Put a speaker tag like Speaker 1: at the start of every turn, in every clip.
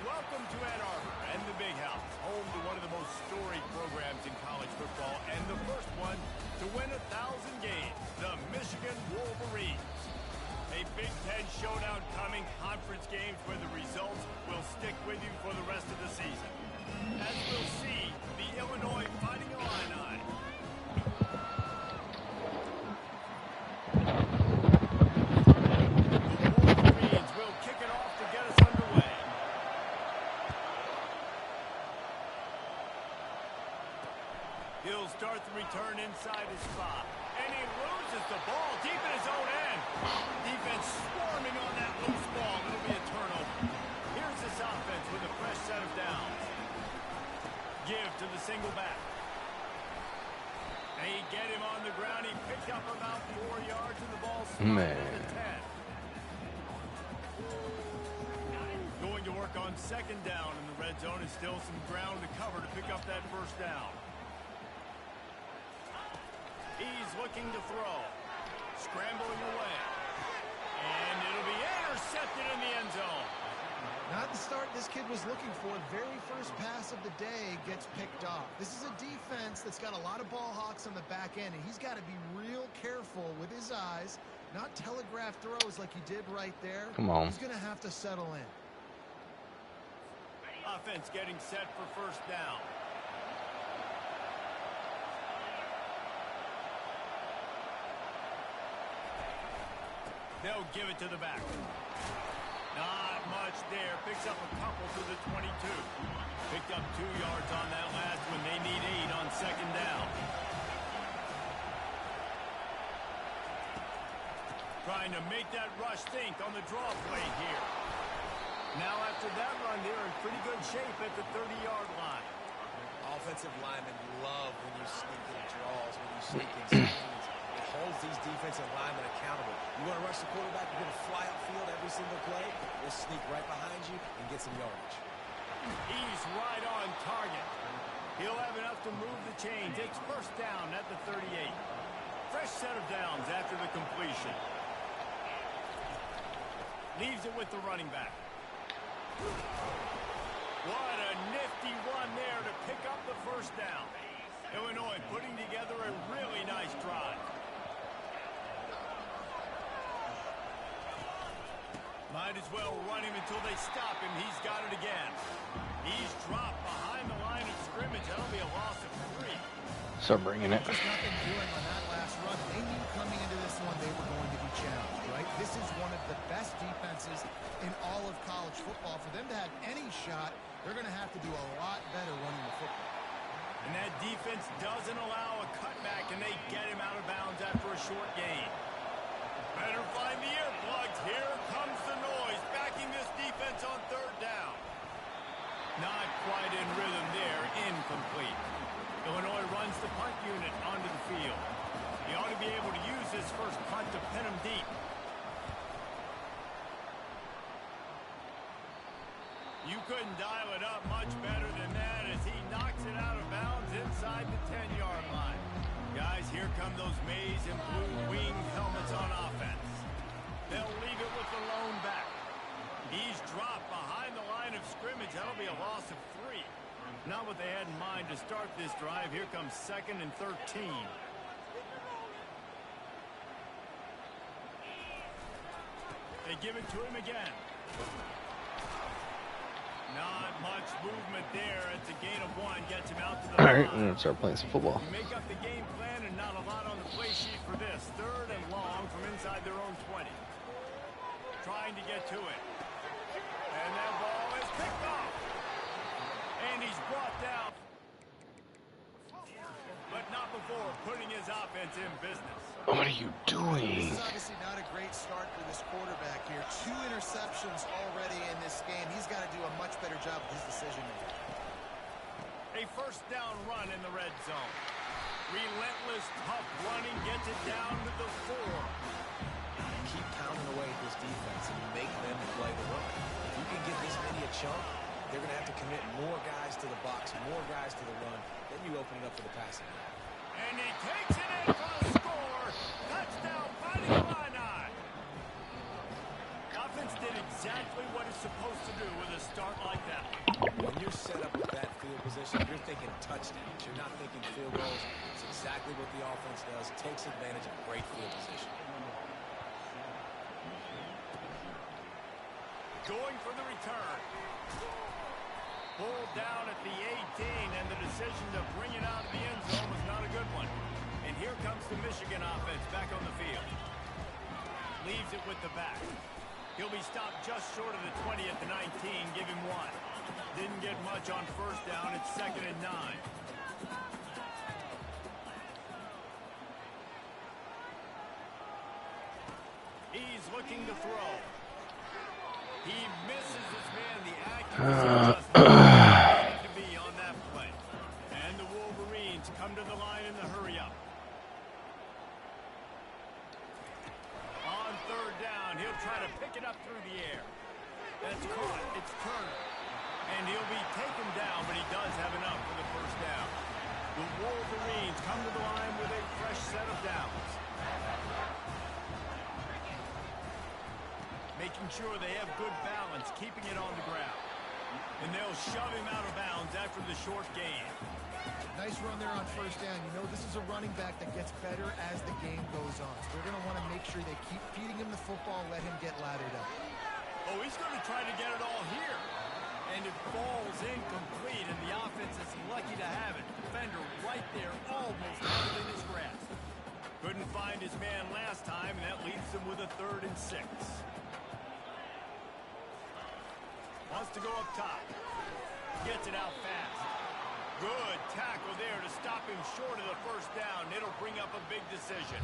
Speaker 1: Welcome to Ann Arbor and the Big House, home to one of the most storied programs in college football and the first one to win 1,000 games, the Michigan Wolverines. A Big Ten showdown coming, conference games where the results will stick with you for the rest of the season. As we'll see, the Illinois Fighting Illini. The Wolverines will kick it off to get us underway. He'll start the return inside his spot. And he loses the ball deep in his own end. Defense swarming on that loose ball. It'll be a turnover. Here's this offense with a fresh set of downs. Give to the single back. They get him on the ground. He picked up about 4 yards and the ball spotted at the 10. Going to work on second down in the red zone, and still some ground to cover to pick up that first down. He's looking to throw. Scrambling away. And it'll be intercepted in the end zone.
Speaker 2: Not the start this kid was looking for. Very first pass of the day gets picked off. This is a defense that's got a lot of ball hawks on the back end, and he's got to be real careful with his eyes, not telegraph throws like he did right there.
Speaker 3: Come on.
Speaker 2: He's going to have to settle in.
Speaker 1: Offense getting set for first down. They'll give it to the back. Not much there. Picks up a couple to the 22. Picked up 2 yards on that last one. They need 8 on second down. Trying to make that rush think on the draw play here. Now after that run, they're in pretty good shape at the 30-yard line.
Speaker 4: Offensive linemen love when you sneak in draws, when you sneak in screens. It holds these defensive linemen accountable. You want to rush the quarterback, you're going to fly upfield every single play. We'll sneak right behind you and get some yardage.
Speaker 1: He's right on target. He'll have enough to move the chains. It's first down at the 38. Fresh set of downs after the completion. Leaves it with the running back. What a nifty run there to pick up the first down. Illinois putting together a really nice drive. Might as well run him until they stop him. He's got it again. He's dropped behind the line of scrimmage. That'll be a loss of 3.
Speaker 3: Start bringing it.
Speaker 2: Just nothing doing on that last run. They knew coming into this one they were going to be challenged, right? This is one of the best defenses in all of college football. For them to have any shot, they're going to have to do a lot better running the football.
Speaker 1: And that defense doesn't allow a cutback, and they get him out of bounds after a short gain. Better find the earplugs. Here comes the noise, backing this defense on third down. Not quite in rhythm there, incomplete. Illinois runs the punt unit onto the field. He ought to be able to use his first punt to pin him deep. You couldn't dial it up much better than that as he knocks it out of bounds inside the 10-yard line. Guys, here come those maize and blue winged helmets on offense. They'll leave it with the lone back. He's dropped behind the line of scrimmage. That'll be a loss of 3. Not what they had in mind to start this drive. Here comes 2nd and 13. They give it to him again. Not much movement there. It's a gain of 1. Gets him out to the
Speaker 3: All right,
Speaker 1: line.
Speaker 3: I'm gonna start playing some football.
Speaker 1: You make up the game plan and not a lot on the play sheet for this. 3rd and long from inside their own 20. Trying to get to it. And that ball is picked off. And he's brought down. But not before putting his offense in business.
Speaker 3: What are you doing?
Speaker 2: This is obviously not a great start for this quarterback here. 2 interceptions already in this game. He's got to do a much better job with his decision-making.
Speaker 1: A first down run in the red zone. Relentless, tough running gets it down to the 4.
Speaker 4: Keep pounding away at this defense and make them play the run. If you can get this many a chunk, they're going to have to commit more guys to the box, more guys to the run. Then you open it up for the passing game.
Speaker 1: And he takes it in for the score. Touchdown, Fighting Illini. Offense did exactly what it's supposed to do with a start like that.
Speaker 4: When you're set up with that field position, you're thinking touchdowns. You're not thinking field goals. It's exactly what the offense does. Takes advantage of great field position.
Speaker 1: Going for the return. Pulled down at the 18, and the decision to bring it out of the end zone was not a good one. And here comes the Michigan offense back on the field. Leaves it with the back. He'll be stopped just short of the 20 at the 19. Give him one. Didn't get much on first down. It's 2nd and 9. He's looking to throw. He misses his man. The accuracy just needed to be on that play. And the Wolverines come to the line in the hurry up. On 3rd down, he'll try to pick it up through the air. That's caught. It's Turner. And he'll be taken down, but he does have enough for the 1st down. The Wolverines come to the line with a fresh set of downs. Making sure they have good balance, keeping it on the ground. And they'll shove him out of bounds after the short gain.
Speaker 2: Nice run there on 1st down. You know, this is a running back that gets better as the game goes on. So they're going to want to make sure they keep feeding him the football, let him get lathered up.
Speaker 1: Oh, he's going to try to get it all here. And it falls incomplete, and the offense is lucky to have it. Defender right there, almost within his grasp. Couldn't find his man last time, and that leaves him with a 3rd and 6. Wants to go up top. Gets it out fast. Good tackle there to stop him short of the 1st down. It'll bring up a big decision.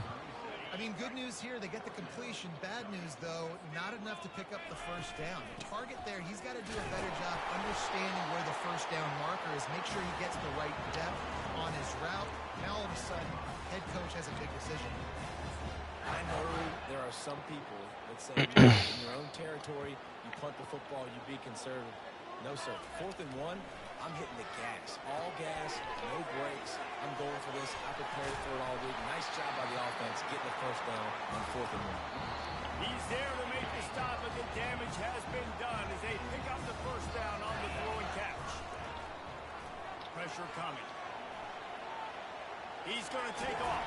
Speaker 2: I mean, good news here, they get the completion. Bad news, though, not enough to pick up the 1st down. The target there, he's got to do a better job understanding where the 1st down marker is. Make sure he gets the right depth on his route. Now, all of a sudden, head coach has a big decision.
Speaker 4: I know there are some people that say, in your own territory, you punt the football, you be conservative. No, sir. 4th and 1, I'm hitting the gas. All gas, no brakes. I'm going for this. I prepared for it all week. Nice job by the offense getting the 1st down on 4th and 1.
Speaker 1: He's there to make the stop, but the damage has been done as they pick up the 1st down on the throw and catch. Pressure coming. He's going to take off.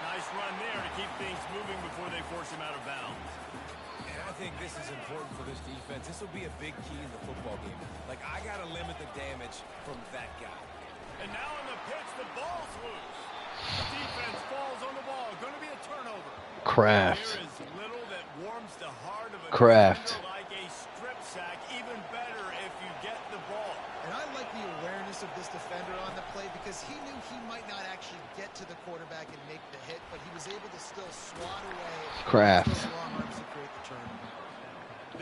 Speaker 1: Nice run there to keep things moving before they force him out of bounds.
Speaker 4: And I think this is important for this defense. This will be a big key in the football game. Like, I got to limit the damage from that guy.
Speaker 1: And now in the pitch, the ball's loose. Defense falls on the ball. Going to be a turnover.
Speaker 3: Kraft.
Speaker 1: There is little that warms the heart of a
Speaker 3: Kraft.
Speaker 1: defender like a strip sack. Even better if you get the ball.
Speaker 2: And I like the awareness of this defender on the play because he knew he might not actually get to the quarterback and make the hit, but he was able to still swat away
Speaker 3: Kraft.
Speaker 2: those long arms to create the turnover.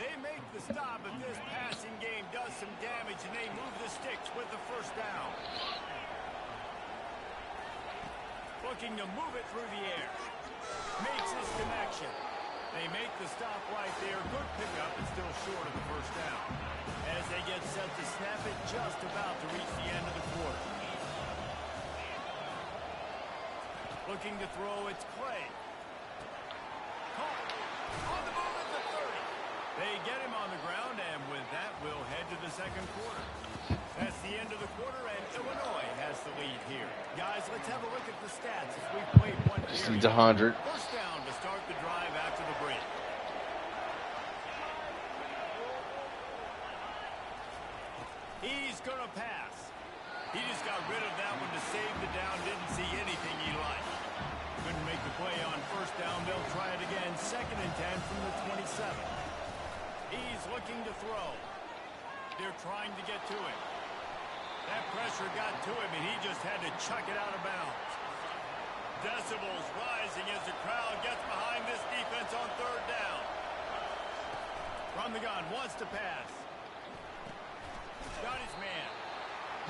Speaker 1: They make the stop, but this passing game does some damage, and they move the sticks with the 1st down. Looking to move it through the air. Makes his connection. They make the stop right there. Good pickup, and still short of the 1st down. As they get set to snap it, just about to reach the end of the quarter. Looking to throw, it's Clay. Caught. On the move at the 30. They get him on the ground, and with that, we'll head to the 2nd quarter. That's the end of the quarter, and Illinois has the lead here. Guys, let's have a look at the stats as we've played one period.
Speaker 3: Exceeds 100.
Speaker 1: 1st down to start the drive after the break. He's going to pass. He just got rid of that one to save the down. Didn't see anything he liked. Couldn't make the play on 1st down. They'll try it again. 2nd and 10 from the 27. He's looking to throw. They're trying to get to him. That pressure got to him, and he just had to chuck it out of bounds. Decibels rising as the crowd gets behind this defense on 3rd down. From the gun, wants to pass. Got his man.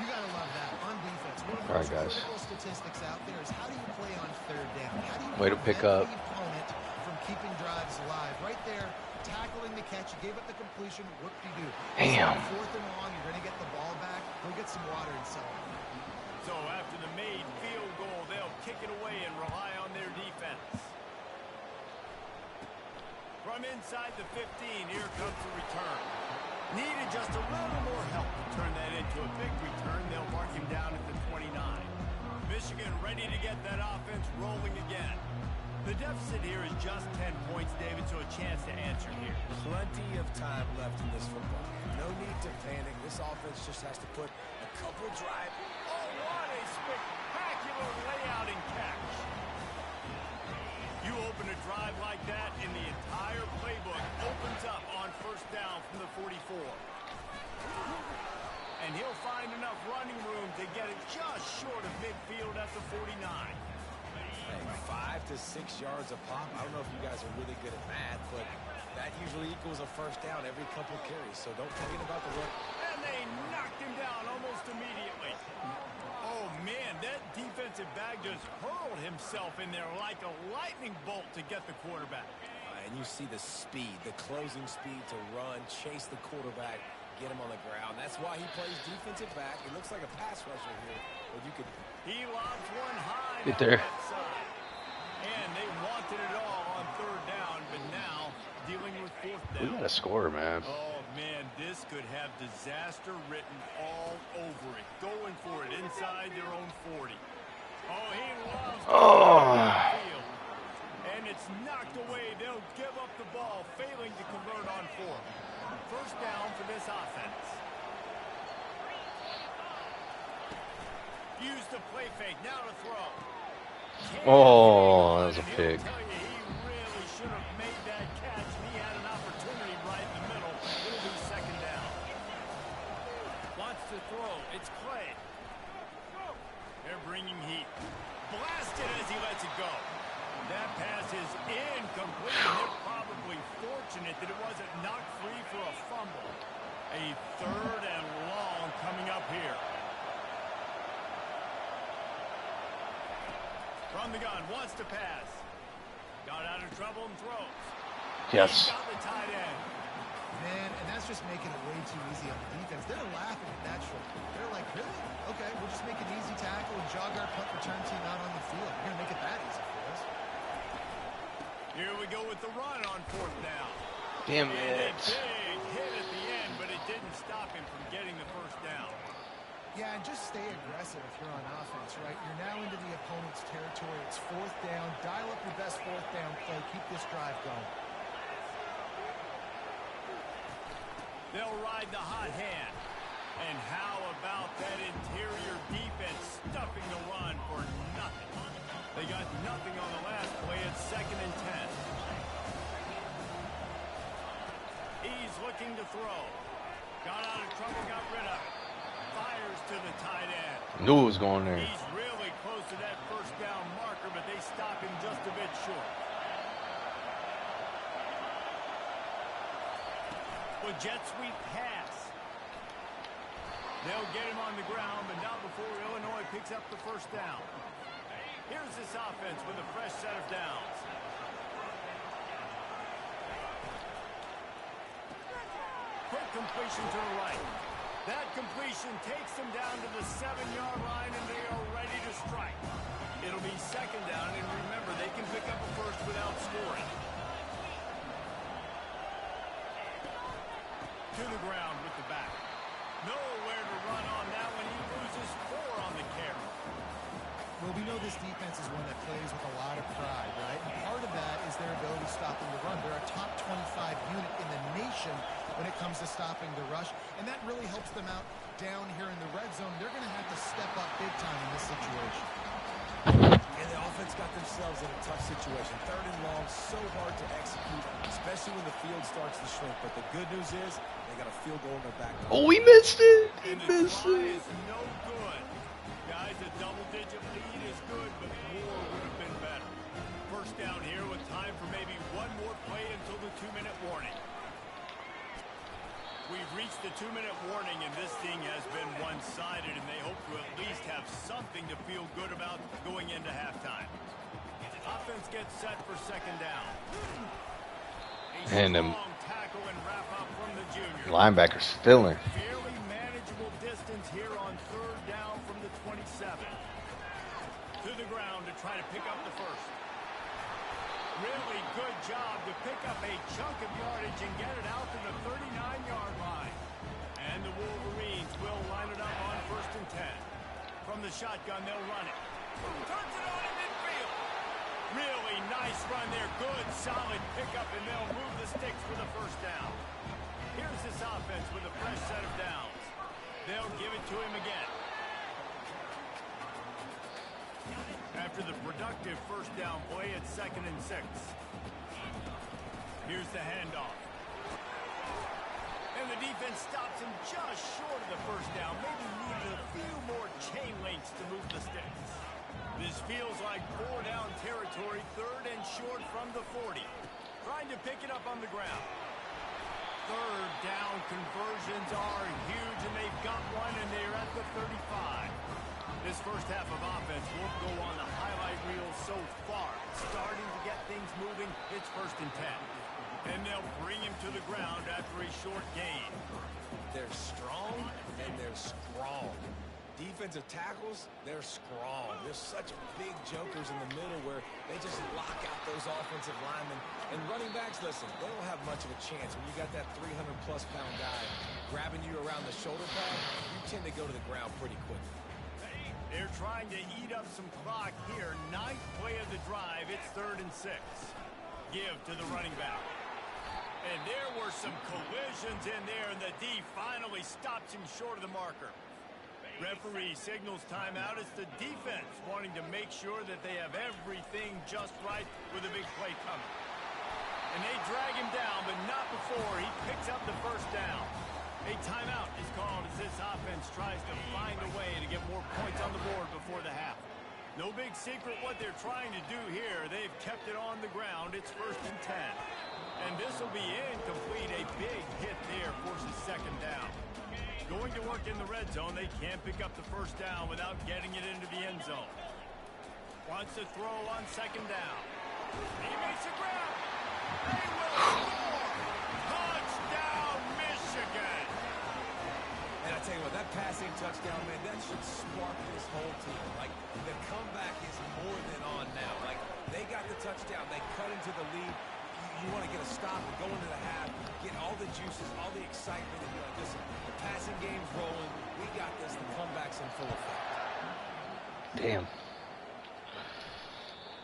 Speaker 2: You got to love that on defense. One of the
Speaker 3: All right,
Speaker 2: most
Speaker 3: guys.
Speaker 2: critical statistics out there is how do you play on 3rd down? How do you
Speaker 3: Way to pick
Speaker 2: prevent
Speaker 3: up.
Speaker 2: the opponent from keeping drives alive? Right there, tackling the catch. You gave up the completion. Whoop-de-doo.
Speaker 3: Damn.
Speaker 2: 4th and long, you're going to get the ball back. Go get some water and celebrate.
Speaker 1: So after the made field goal, they'll kick it away and rely on their defense. From inside the 15, here comes the return. Needed just a little more help to turn that into a big return. They'll mark him down at the 29. Michigan ready to get that offense rolling again. The deficit here is just 10 points, David, so a chance to answer here.
Speaker 4: Plenty of time left in this football. No need to panic. This offense just has to put a couple drive.
Speaker 1: Oh, what a spectacular layout and catch. You open a drive like that, and the entire playbook opens up on first down from the 44. And he'll find enough running room to get it just short of midfield at the 49.
Speaker 4: Hey, 5 to 6 yards a pop. I don't know if you guys are really good at math, but that usually equals a first down every couple carries, so don't forget about the run.
Speaker 1: And they knocked him down almost immediately. Oh, man, that defensive back just hurled himself in there like a lightning bolt to get the quarterback.
Speaker 4: And you see the speed, the closing speed to run, chase the quarterback, get him on the ground. That's why he plays defensive back. He looks like a pass rusher here, but you could...
Speaker 1: He lobs one high
Speaker 3: Get
Speaker 1: down
Speaker 3: there.
Speaker 1: that side. And they wanted it all on third down, but now dealing with fourth
Speaker 3: We
Speaker 1: down.
Speaker 3: got a score, man.
Speaker 1: Oh, man, this could have disaster written all over it. Going for it inside their own 40. Oh, he loves to
Speaker 3: Oh.
Speaker 1: field. And it's knocked away. They'll give up the ball, failing to convert on fourth. First down for this offense. Use the play fake. Now to throw.
Speaker 3: Oh, that was a
Speaker 1: And
Speaker 3: pick.
Speaker 1: he'll tell you he really should have made that catch, and he had an opportunity right in the middle. It'll be second down. Wants to throw. It's Clay. They're bringing heat. Blasted as he lets it go. That pass is incomplete. They're probably fortunate that it wasn't knocked free for a fumble. A third and long coming up here. From the gun, wants to pass. Got out of trouble and throws.
Speaker 3: Yes.
Speaker 1: He's got the tight end.
Speaker 2: Man, and that's just making it way too easy on the defense. They're laughing at that short. They're like, really? Okay, we'll just make an easy tackle and jog our punt return team out on the field. We're going to make it that easy for us.
Speaker 1: Here we go with the run on fourth down.
Speaker 3: Damn
Speaker 1: And a
Speaker 3: it.
Speaker 1: big hit at the end, but it didn't stop him from getting the first down.
Speaker 2: Yeah, and just stay aggressive if you're on offense, right? You're now into the opponent's territory. It's fourth down. Dial up your best fourth down play. Keep this drive going.
Speaker 1: They'll ride the hot hand. And how about that interior defense stuffing the run for nothing? They got nothing on the last play. It's 2nd and 10. He's looking to throw. Got out of trouble, got rid of it. Fires to the tight end.
Speaker 3: Knew it was going there.
Speaker 1: He's really close to that first down marker, but they stop him just a bit short. With jet sweep pass. They'll get him on the ground, but not before Illinois picks up the first down. Here's this offense with a fresh set of downs. Quick completion to the right. That completion takes them down to the 7-yard line, and they are ready to strike. It'll be second down, and remember, they can pick up a first without scoring. To the ground with the back. Nowhere to run on that one. He loses 4 on the carry.
Speaker 2: Well, we know this defense is one that plays with a lot of pride, right? And part of that is their ability to stop the run. They're a top 25 unit in the nation when it comes to stopping the rush, and that really helps them out down here in the red zone. They're going to have to step up big time in this situation.
Speaker 4: And the offense got themselves in a tough situation. 3rd and long, so hard to execute, especially when the field starts to shrink. But the good news is they got a field goal in their back.
Speaker 3: Oh, we missed it. He
Speaker 1: And the
Speaker 3: missed
Speaker 1: try
Speaker 3: it.
Speaker 1: is no good. Guys, a double-digit lead is good, but more would have been better. First down here with time for maybe one more play until the 2-minute warning. We've reached the 2-minute warning, and this thing has been one-sided, and they hope to at least have something to feel good about going into halftime. Offense gets set for second down. A
Speaker 3: And
Speaker 1: strong tackle and wrap up from the junior.
Speaker 3: Linebacker's filling.
Speaker 1: Fairly manageable distance here on third down from the 27. To the ground to try to pick up the first. Really good job to pick up a chunk of yardage and get it out to the 39-yard line. the shotgun, they'll run it. Turns it on in midfield. Really nice run there. Good, solid pickup, and they'll move the sticks for the first down. Here's this offense with a fresh set of downs. They'll give it to him again. After the productive first down play, it's 2nd and 6. Here's the handoff. And the defense stops him just short of the first down. Maybe needed a few more chain links to move the sticks. This feels like 4-down territory, 3rd and short from the 40. Trying to pick it up on the ground. 3rd down conversions are huge, and they've got one, and they're at the 35. This first half of offense won't go on the highlight reel so far. Starting to get things moving, it's 1st and 10. And they'll bring him to the ground after a short gain.
Speaker 4: They're strong, and they're strong. Defensive tackles, they're strong. There's such big jokers in the middle where they just lock out those offensive linemen. And running backs, listen, they don't have much of a chance. When you got that 300-plus pound guy grabbing you around the shoulder pad, you tend to go to the ground pretty quickly.
Speaker 1: They're trying to eat up some clock here. 9th play of the drive. It's 3rd and 6. Give to the running back. And there were some collisions in there, and the D finally stops him short of the marker. Referee signals timeout. It's the defense wanting to make sure that they have everything just right with a big play coming. And they drag him down, but not before he picks up the first down. A timeout is called as this offense tries to find a way to get more points on the board before the half. No big secret what they're trying to do here. They've kept it on the ground. It's 1st and 10. And this will be incomplete. A big hit there forces 2nd down. Going to work in the red zone. They can't pick up the first down without getting it into the end zone. Wants to throw on 2nd down. He makes a grab. They will score. Touchdown, Michigan.
Speaker 4: And I tell you what, that passing touchdown, man, that should spark this whole team. Like, the comeback is more than on now. Like, they got the touchdown. They cut into the lead. You want to get a stop and go into the half, get all the juices, all the excitement, and you're like, listen, the passing game's rolling. We got this. The comeback's in full effect.
Speaker 3: Damn.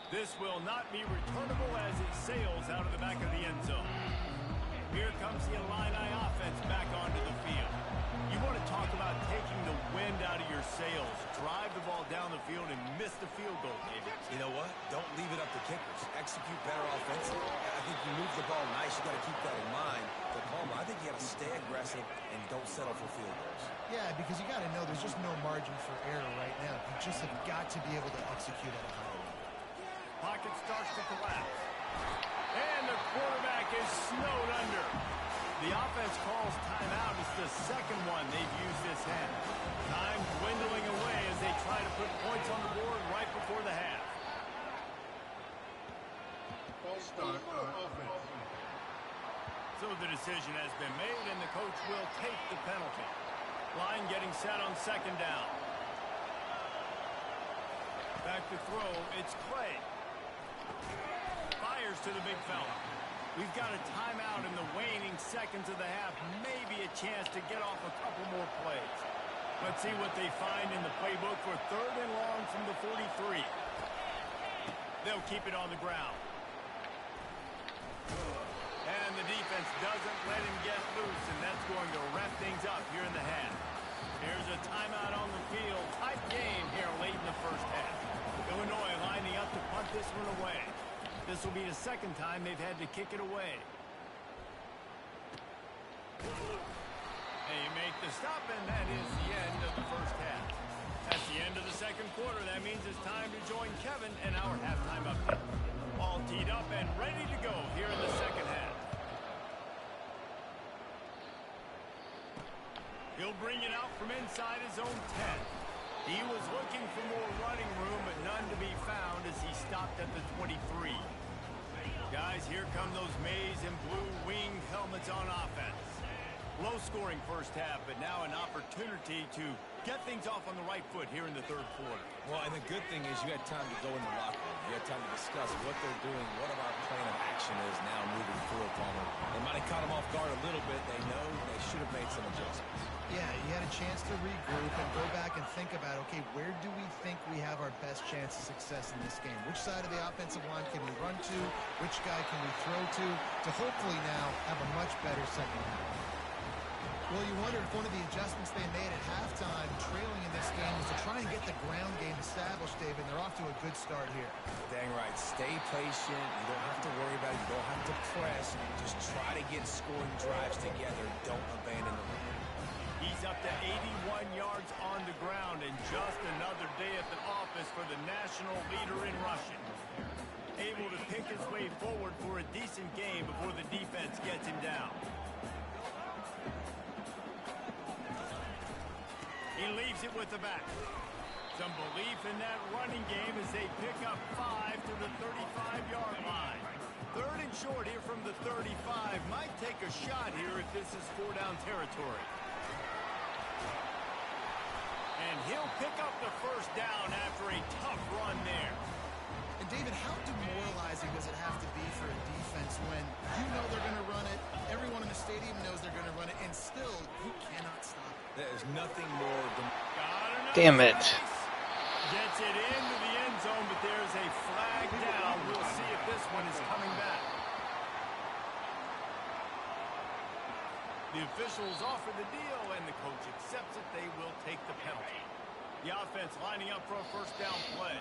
Speaker 1: This will not be returnable as it sails out of the back of the end zone. Here comes the Illini offense back onto the field. You want to talk about taking the wind out of your sails. Drive the ball down the field and miss the field goal, David.
Speaker 4: You know what? Don't leave it up to kickers. Execute better offensively. I think you move the ball nice. You got to keep that in mind. But Palmer, I think you got to stay aggressive and don't settle for field goals.
Speaker 2: Yeah, because you got to know there's just no margin for error right now. You just have got to be able to execute at a high level.
Speaker 1: Pocket starts to collapse. And the quarterback is snowed under. The offense calls timeout. It's the 2nd one they've used this half. Time dwindling away as they try to put points on the board right before the half.
Speaker 5: False start on offense.
Speaker 1: So the decision has been made, and the coach will take the penalty. Line getting set on 2nd down. Back to throw. It's Clay. Fires to the big fella. We've got a timeout in the waning seconds of the half. Maybe a chance to get off a couple more plays. Let's see what they find in the playbook for 3rd and long from the 43. They'll keep it on the ground. And the defense doesn't let him get loose, and that's going to wrap things up here in the half. Here's a timeout on the field. Tight game here late in the first half. Illinois lining up to punt this one away. This will be the 2nd time they've had to kick it away. They make the stop, and that is the end of the first half. That's the end of the 2nd quarter. That means it's time to join Kevin and our halftime update. All teed up and ready to go here in the 2nd half. He'll bring it out from inside his own 10. He was looking for more running room, but none to be found as he stopped at the 23. Guys, here come those maize and blue winged helmets on offense. Low-scoring first half, but now an opportunity to get things off on the right foot here in the third quarter.
Speaker 4: Well, and the good thing is you had time to go in the locker room. You had time to discuss what they're doing, what our plan of action is now moving forward, Palmer. They might have caught them off guard a little bit. They know they should have made some adjustments.
Speaker 2: Yeah, you had a chance to regroup and go back and think about, okay, where do we think we have our best chance of success in this game? Which side of the offensive line can we run to? Which guy can we throw to hopefully now have a much better second half? Well, you wondered if one of the adjustments they made at halftime, trailing in this game, was to try and get the ground game established, David. They're off to a good start here.
Speaker 4: Dang right. Stay patient. You don't have to worry about it. You don't have to press. Just try to get scoring drives together. Don't abandon the run.
Speaker 1: He's up to 81 yards on the ground, and just another day at the office for the national leader in rushing. Able to pick his way forward for a decent game before the defense gets him down. He leaves it with the back. Some belief in that running game as they pick up 5 to the 35-yard line. Third and short here from the 35. Might take a shot here if this is 4-down territory. And he'll pick up the first down after a tough run there.
Speaker 2: And David, how demoralizing does it have to be for a defense when you know they're going to run it, everyone in the stadium knows they're going to run it, and still you cannot stop it?
Speaker 4: There's nothing more than...
Speaker 3: Damn it.
Speaker 1: Gets it into the end zone, but there's a flag down. We'll see if this one is coming back. The officials offer the deal, and the coach accepts it. They will take the penalty. The offense lining up for a first down play.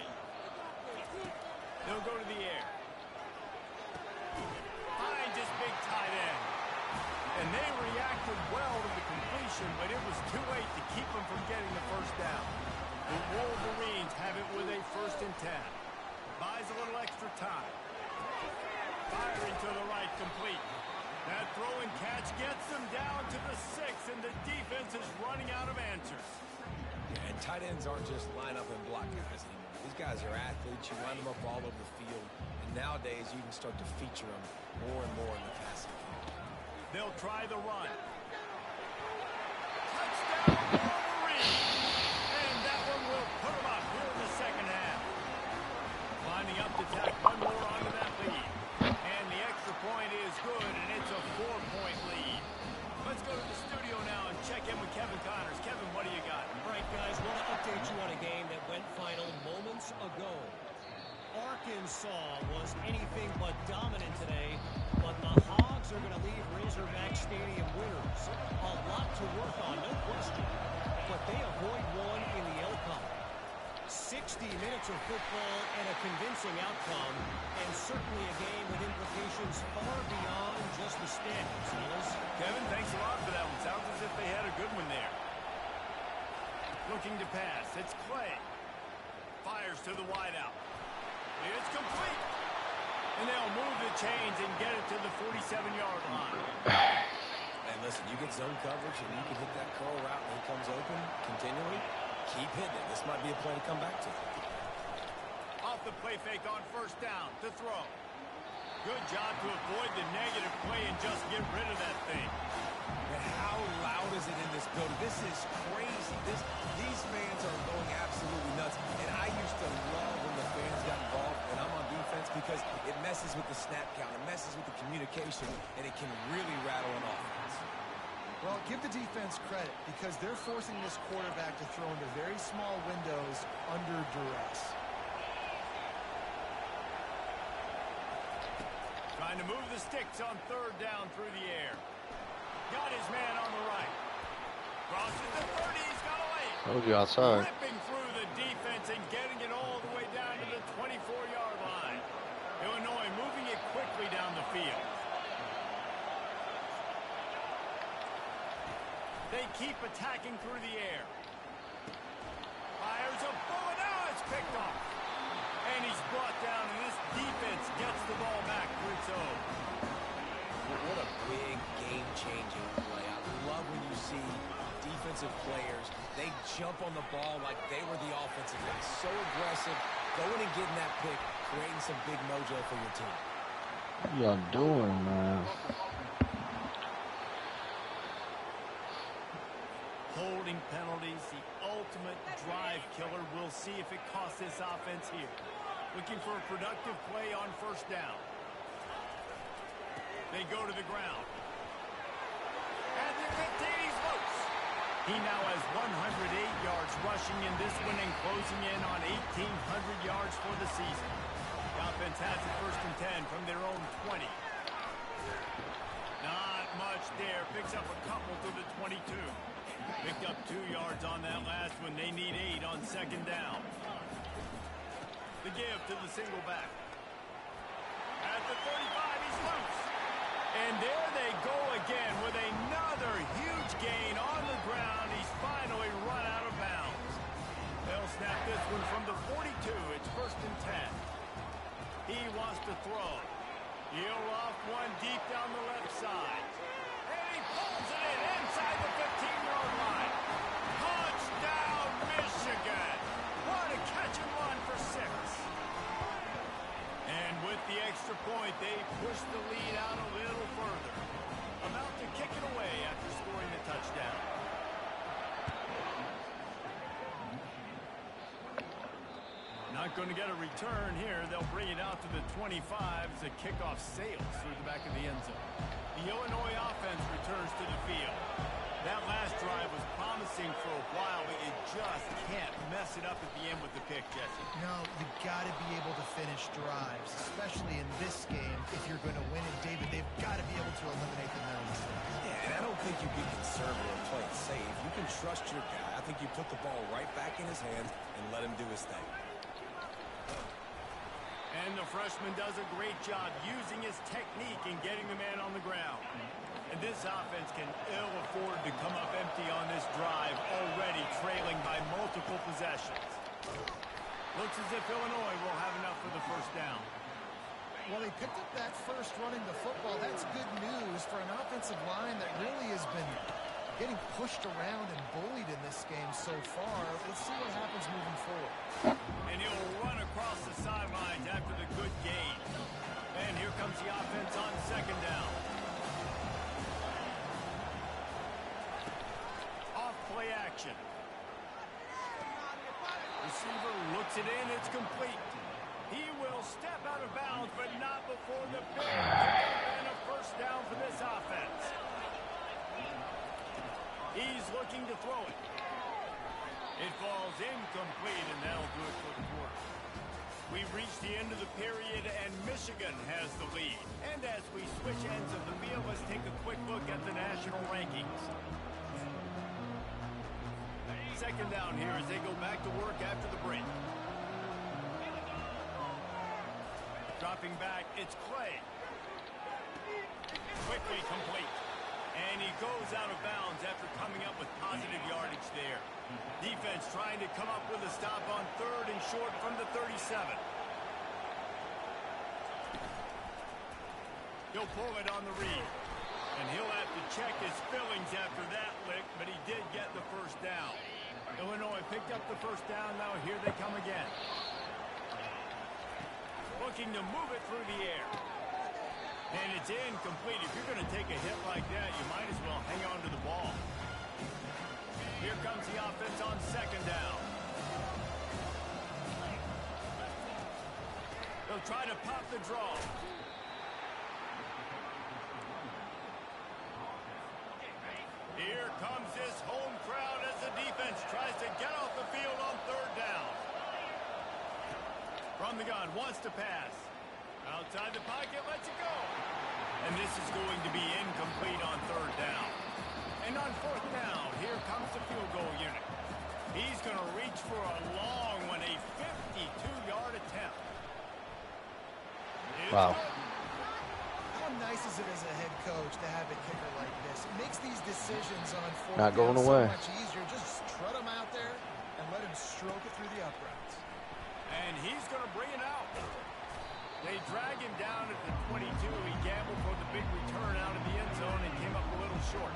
Speaker 1: They'll go to the air. Finds this big tight end. And they reacted well to the completion, but it was too late to keep them from getting the first down. The Wolverines have it with a 1st and 10. Buys a little extra time. Firing to the right, complete. That throw and catch gets them down to the 6, and the defense is running out of answers.
Speaker 4: Yeah, and tight ends aren't just line up and block guys anymore. These guys are athletes. You line them up all over the field. And nowadays, you can start to feature them more and more in the passing game.
Speaker 1: They'll try the run. Touchdown, Wolverines! And that one will put them up here in the second half. Lining up to tack one more onto that lead. And the extra point is good, and it's a 4-point lead. Let's go to the studio now and check in with Kevin Connors. Kevin, what do you got?
Speaker 6: All right, guys, want to update you on a game that went final moments ago. Arkansas was anything but dominant today, but the Hogs are going to leave Razorback Stadium winners. A lot to work on, no question, but they avoid one in the L-Cup. 60 minutes of football and a convincing outcome, and certainly a game with implications far beyond just the standings, fellas.
Speaker 1: Kevin, thanks a lot for that one. Sounds as if they had a good one there. Looking to pass. It's Clay. Fires to the wideout. It's complete. And they'll move the chains and get it to the 47-yard line.
Speaker 4: And listen, you get zone coverage and you can hit that curl route when he comes open continually. Keep hitting it. This might be a play to come back to.
Speaker 1: Off the play fake on first down to throw. Good job to avoid the negative play and just get rid of that thing.
Speaker 4: And how loud is it in this building? This is crazy. These fans are going absolutely nuts. And I used to love when the fans got involved and I'm on defense because it messes with the snap count. It messes with the communication, and it can really rattle an offense.
Speaker 2: Well, give the defense credit because they're forcing this quarterback to throw into very small windows under duress.
Speaker 1: Trying to move the sticks on third down through the air. Got his man on the right. Crosses the 30. He's got away.
Speaker 3: Told you outside.
Speaker 1: Ripping through the defense and getting it all the way down to the 24-yard line. Illinois moving it quickly down the field. They keep attacking through the air. Fires a bullet. Now it's picked off. And he's brought down, and this defense gets the ball back to its own.
Speaker 4: What a big game-changing play. I love when you see defensive players, they jump on the ball like they were the offensive guys. So aggressive, going and getting that pick, creating some big mojo for your team.
Speaker 3: What y'all doing, man?
Speaker 1: Holding penalties, the ultimate drive killer. We'll see if it costs this offense here. Looking for a productive play on first down. They go to the ground. At the 15, he's loose. He now has 108 yards rushing in this one and closing in on 1,800 yards for the season. The offense has it first and 10 from their own 20. Not much there. Picks up a couple to the 22. Picked up 2 yards on that last one. They need 8 on second down. The give to the single back. At the 35, he's loose. And there they go again with another huge gain on the ground. He's finally run out of bounds. They'll snap this one from the 42. It's first and 10. He wants to throw. He'll off one deep down the left side. And he pulls it in inside the 15-yard line. Touchdown, Michigan. What a catch and run for 6. And with the extra point, they push the lead out a little further. About to kick it away after scoring the touchdown. Not going to get a return here. They'll bring it out to the 25 as the kickoff sails through the back of the end zone. The Illinois offense returns to the field. That last drive was promising for a while, but you just can't mess it up at the end with the pick, Jesse.
Speaker 2: No, you've got to be able to finish drives, especially in this game. If you're going to win it, David, they've got to be able to eliminate the penalties.
Speaker 4: Yeah, and I don't think you get conservative and play it safe. You can trust your guy. I think you put the ball right back in his hands and let him do his thing.
Speaker 1: And the freshman does a great job using his technique and getting the man on the ground. And this offense can ill afford to come up empty on this drive, already trailing by multiple possessions. Looks as if Illinois will have enough for the first down.
Speaker 2: Well, they picked up that first running the football. That's good news for an offensive line that really has been getting pushed around and bullied in this game so far. Let's see what happens moving forward.
Speaker 1: And he'll run across the sidelines after the good gain. And here comes the offense on second down. Off-play action. Receiver looks it in. It's complete. He will step out of bounds, but not before the big pickup and a first down for this offense. He's looking to throw it. It falls incomplete, and that'll do it for the quarter. We've reached the end of the period, and Michigan has the lead. And as we switch ends of the field, let's take a quick look at the national rankings. Second down here as they go back to work after the break. Dropping back, it's Clay. Quickly complete. And he goes out of bounds after coming up with positive yardage there. Defense trying to come up with a stop on third and short from the 37. He'll pull it on the read. And he'll have to check his fillings after that lick, but he did get the first down. Illinois picked up the first down. Now here they come again. Looking to move it through the air. And it's incomplete. If you're going to take a hit like that, you might as well hang on to the ball. Here comes the offense on second down. They'll try to pop the draw. Here comes this home crowd as the defense tries to get off the field on third down. From the gun, wants to pass. Outside the pocket, lets it go. And this is going to be incomplete on third down. And on fourth down, here comes the field goal unit. He's going to reach for a long one, a 52-yard attempt.
Speaker 3: Wow.
Speaker 2: How nice is it as a head coach to have a kicker like this? It makes these decisions on fourth
Speaker 3: Not going
Speaker 2: down
Speaker 3: away.
Speaker 2: so much easier. Just trot him out there and let him stroke it through the uprights.
Speaker 1: And he's going to bring it out. They drag him down at the 22. He gambled for the big return out of the end zone and came up a little short.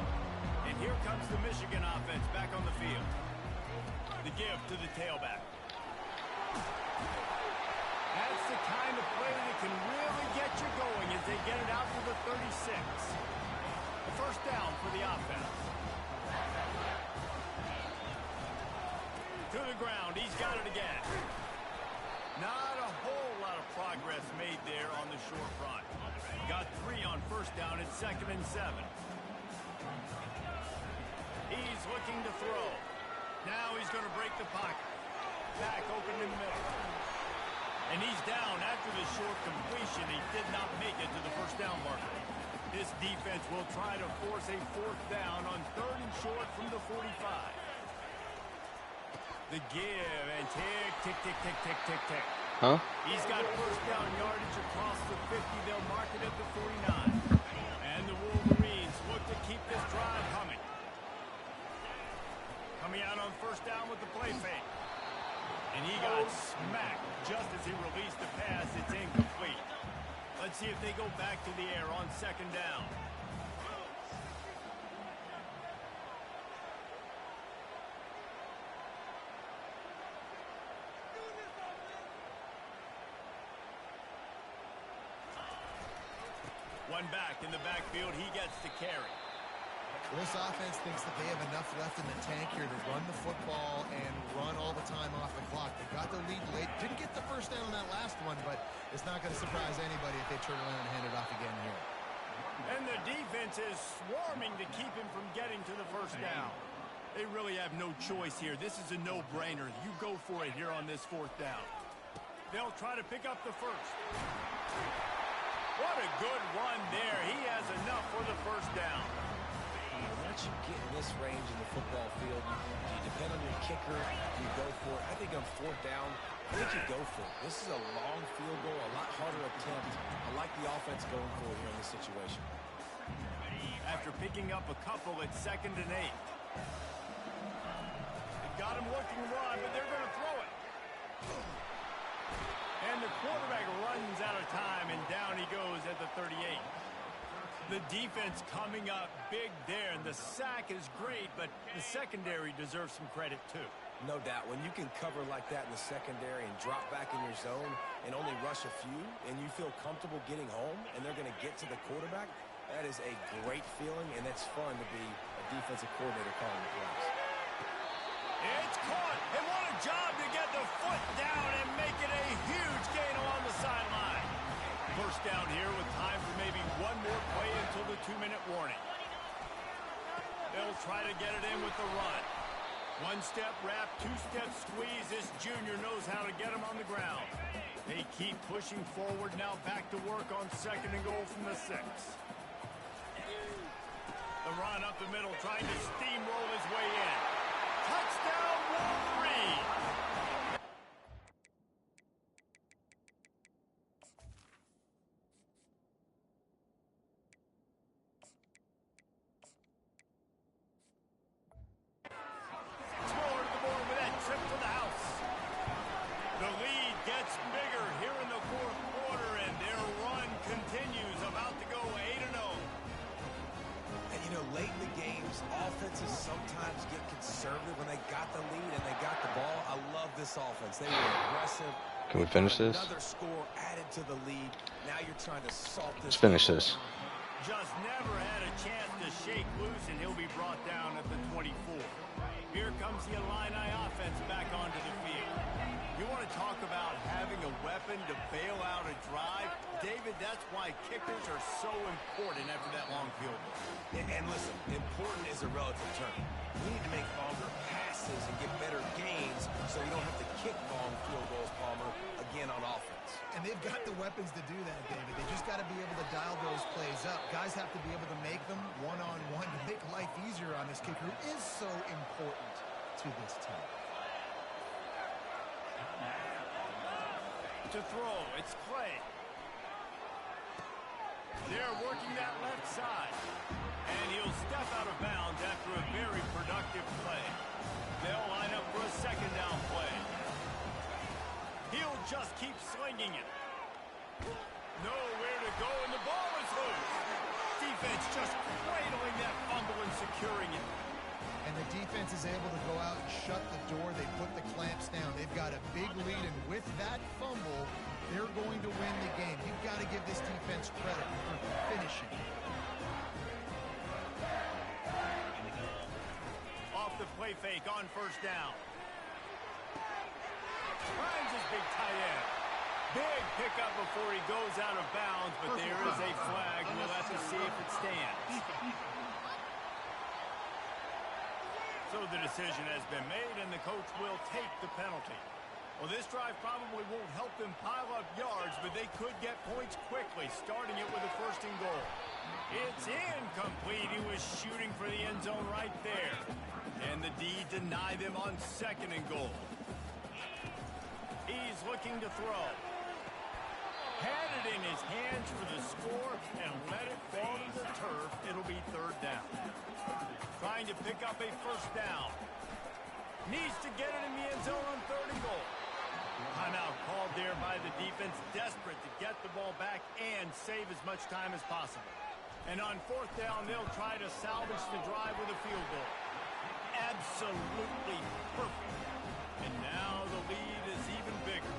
Speaker 1: And here comes the Michigan offense back on the field. The give to the tailback. That's the kind of play that can really get you going as they get it out to the 36. The first down for the offense. the ground. He's got it again. Not a whole lot of progress made there on the short run. Got 3 on first down at 2nd and 7. He's looking to throw. Now he's going to break the pocket. Back open in the middle. And he's down after the short completion. He did not make it to the first down marker. This defense will try to force a 4th down on 3rd and short from the 45. The give and tick, tick, tick, tick, tick, tick, tick.
Speaker 3: Huh?
Speaker 1: He's got first down yardage across the 50. They'll mark it at the 49. And the Wolverines look to keep this drive humming. Coming out on first down with the play fake. And he got smacked just as he released the pass. It's incomplete. Let's see if they go back to the air on 2nd down. One back in the backfield. He gets the carry.
Speaker 2: This offense thinks that they have enough left in the tank here to run the football and run all the time off the clock. They got the lead late. Didn't get the first down on that last one, but it's not going to surprise anybody if they turn around and hand it off again here.
Speaker 1: And the defense is swarming to keep him from getting to the first down. They really have no choice here. This is a no-brainer. You go for it here on this 4th down. They'll try to pick up the first. What a good run there. He has enough for the first down.
Speaker 4: Once you get in this range in the football field, do you depend on your kicker? Do you go for it? I think on 4th down, I think you go for it. This is a long field goal, a lot harder attempt. I like the offense going for it here in this situation.
Speaker 1: After picking up a couple at 2nd and 8. They've got him looking run, but they're going to throw it. And the quarterback runs out of time, and down he goes at the 38. The defense coming up big there, and the sack is great, but the secondary deserves some credit too.
Speaker 4: No doubt. When you can cover like that in the secondary and drop back in your zone and only rush a few, and you feel comfortable getting home, and they're going to get to the quarterback, that is a great feeling, and it's fun to be a defensive coordinator calling the plays.
Speaker 1: It's caught, and what a job to get the foot down and make it a huge gain along the sideline. First down here with time for maybe one more play until the 2-minute warning. They'll try to get it in with the run. One-step wrap, two-step squeeze. This junior knows how to get him on the ground. They keep pushing forward now, back to work on 2nd and goal from the 6. The run up the middle, trying to steamroll his way in. Touchdown, Wolverine!
Speaker 4: Offense. They were aggressive.
Speaker 3: Can we finish this?
Speaker 4: Another score added to the lead. Now you're trying to salt this.
Speaker 3: Let's finish this.
Speaker 1: Just never had a chance to shake loose, and he'll be brought down at the 24. Here comes the Illini offense back onto the field. You want to talk about having a weapon to bail out a drive? David, that's why kickers are so important after that long field goal.
Speaker 4: And listen, important is a relative term. We need to make longer passes and get better gains so we don't have to kick long field goals, Palmer, again on offense.
Speaker 2: And they've got the weapons to do that, David. They just got to be able to dial those plays up. Guys have to be able to make them one-on-one to make life easier on this kicker who is so important to this team.
Speaker 1: To throw, it's Clay. They're working that left side. And he'll step out of bounds after a very productive play. They'll line up for a 2nd down play. He'll just keep slinging it. Nowhere to go, and the ball is loose. Defense just cradling that fumble and securing it.
Speaker 2: And the defense is able to go out and shut the door. They put the clamps down. They've got a big lead, and with that fumble, they're going to win the game. You've got to give this defense credit for finishing.
Speaker 1: Off the play fake on first down. finds his big tight end. Big pickup before he goes out of bounds, but there is a flag. We'll have to see if it stands. So the decision has been made, and the coach will take the penalty. Well, this drive probably won't help them pile up yards, but they could get points quickly, starting it with a 1st and goal. It's incomplete. He was shooting for the end zone right there. And the D deny them on 2nd and goal. He's looking to throw. Had it in his hands for the score and let it fall to the turf. It'll be 3rd down. Trying to pick up a 1st down. Needs to get it in the end zone on 3rd and goal. Timeout called there by the defense, desperate to get the ball back and save as much time as possible. And on 4th down, they'll try to salvage the drive with a field goal. Absolutely perfect. And now the lead is even bigger.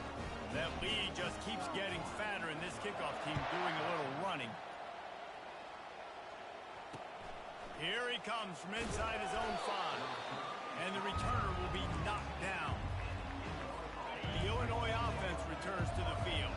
Speaker 1: That lead just keeps getting fatter, and this kickoff team doing a little running. Here he comes from inside his own 5. And the returner will be knocked down. The Illinois offense returns to the field.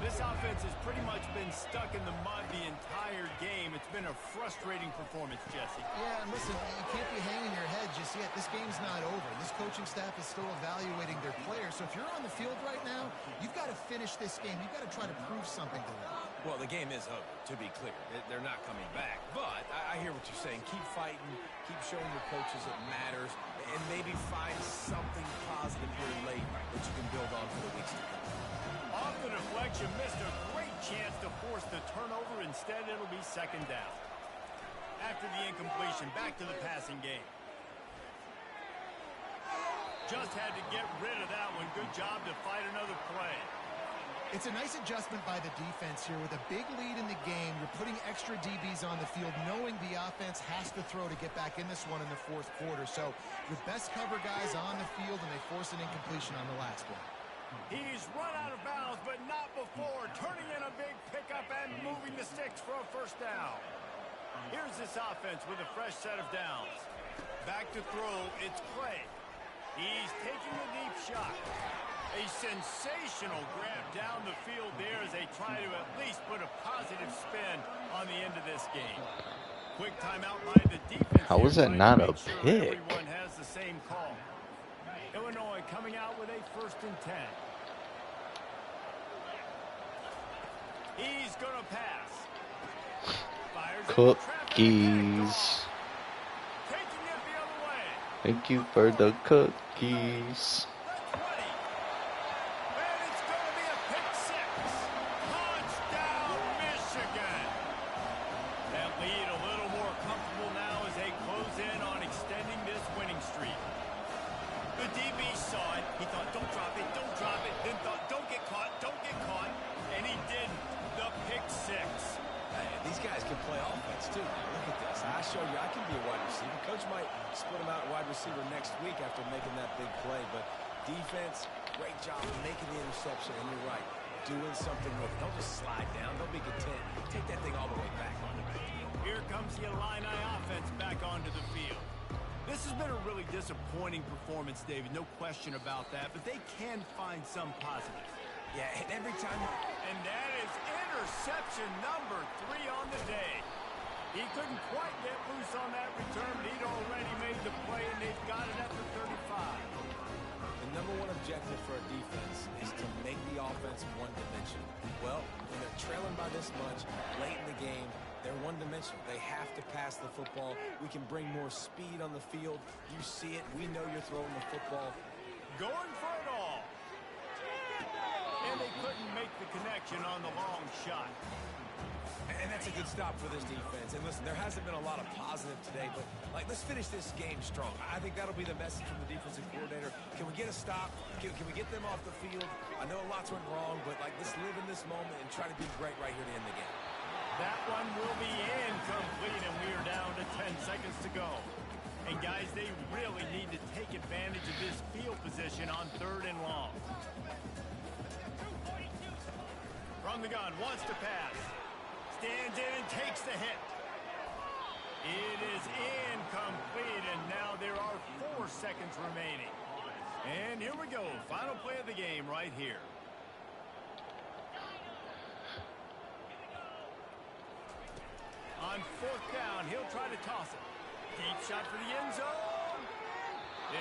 Speaker 1: This offense has pretty much been stuck in the mud the entire game. It's been a frustrating performance, Jesse.
Speaker 2: Yeah, and listen, you can't be hanging your head just yet. This game's not over. This coaching staff is still evaluating their players. So if you're on the field right now, you've got to finish this game. You've got to try to prove something to them.
Speaker 4: Well, the game is over, to be clear. They're not coming back. But I hear what you're saying. Keep fighting. Keep showing your coaches it matters. And maybe find something positive here late that you can build on for the weeks to come.
Speaker 1: Off the deflection, missed a great chance to force the turnover. Instead, it'll be 2nd down. After the incompletion, back to the passing game. Just had to get rid of that one. Good job to fight another play.
Speaker 2: It's a nice adjustment by the defense here. With a big lead in the game, you're putting extra DBs on the field, knowing the offense has to throw to get back in this one in the 4th quarter. So your best cover guys on the field, and they force an incompletion on the last one.
Speaker 1: He's run out of bounds, but not before. Turning in a big pickup and moving the sticks for a 1st down. Here's this offense with a fresh set of downs. Back to throw, it's Clay. He's taking a deep shot. A sensational grab down the field there as they try to at least put a positive spin on the end of this game. Quick timeout by the defense.
Speaker 3: How was that not a pick?
Speaker 1: Everyone has the same call. Illinois coming out with a 1st and 10. He's going to pass. Fires
Speaker 3: Cookies.
Speaker 1: Taking it the other way.
Speaker 3: Thank you for the cookies.
Speaker 1: And it's going to be a pick 6. Touchdown, Michigan. That lead a little more comfortable now as they close in on extending this winning streak. The DB saw it. He thought, don't drop it, don't drop it. Then thought, don't get caught, don't get caught. And he didn't. The pick 6.
Speaker 4: Hey, these guys can play offense, too. Look at this. I show you I can be a wide receiver. Coach might split him out at wide receiver next week after making that big play. But defense, great job making the interception. And you're right, doing something with it. Don't just slide down. Don't be content. Take that thing all the way back.
Speaker 1: Here comes the Illini offense back onto the field. This has been a really disappointing performance, David. No question about that. But they can find some positive.
Speaker 4: Yeah, and every time.
Speaker 1: And that is interception number 3 on the day. He couldn't quite get loose on that return, but he'd already made the play, and they've got it at the 35.
Speaker 4: The number one objective for a defense is to make the offense one-dimensional. Well, when they're trailing by this much late in the game, they're one-dimensional. They have to pass the football. We can bring more speed on the field. You see it. We know you're throwing the football.
Speaker 1: Going for it all. And they couldn't make the connection on the long shot.
Speaker 4: And that's a good stop for this defense. And listen, there hasn't been a lot of positive today, but let's finish this game strong. I think that'll be the message from the defensive coordinator. Can we get a stop? Can we get them off the field? I know lots went wrong, but let's live in this moment and try to be great right here to end the game.
Speaker 1: That one will be incomplete, and we are down to 10 seconds to go. And guys, they really need to take advantage of this field position on 3rd and long. From the gun, wants to pass. Stands in and takes the hit. It is incomplete, and now there are 4 seconds remaining. And here we go. Final play of the game right here. On fourth down, he'll try to toss it. Deep shot for the end zone.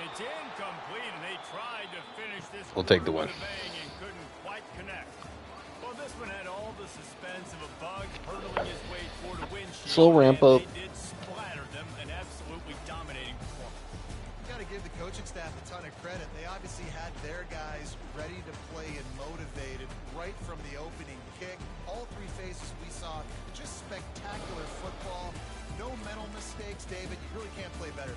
Speaker 1: It's incomplete, and they tried to finish this.
Speaker 3: We'll take the win.
Speaker 1: with a bang and couldn't quite connect. Well, this one had all the suspense of a bug hurtling his way toward a windshield.
Speaker 3: Slow ramp up.
Speaker 1: They did splatter them, an absolutely dominating performance.
Speaker 2: You got to give the coaching staff a ton of credit. They obviously had their guys ready to play and motivated right from the opening kick. All three phases we saw, just spectacular football. No mental mistakes, David. You really can't play better.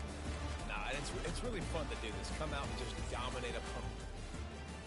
Speaker 4: Nah, it's really fun to do this. Come out and just dominate a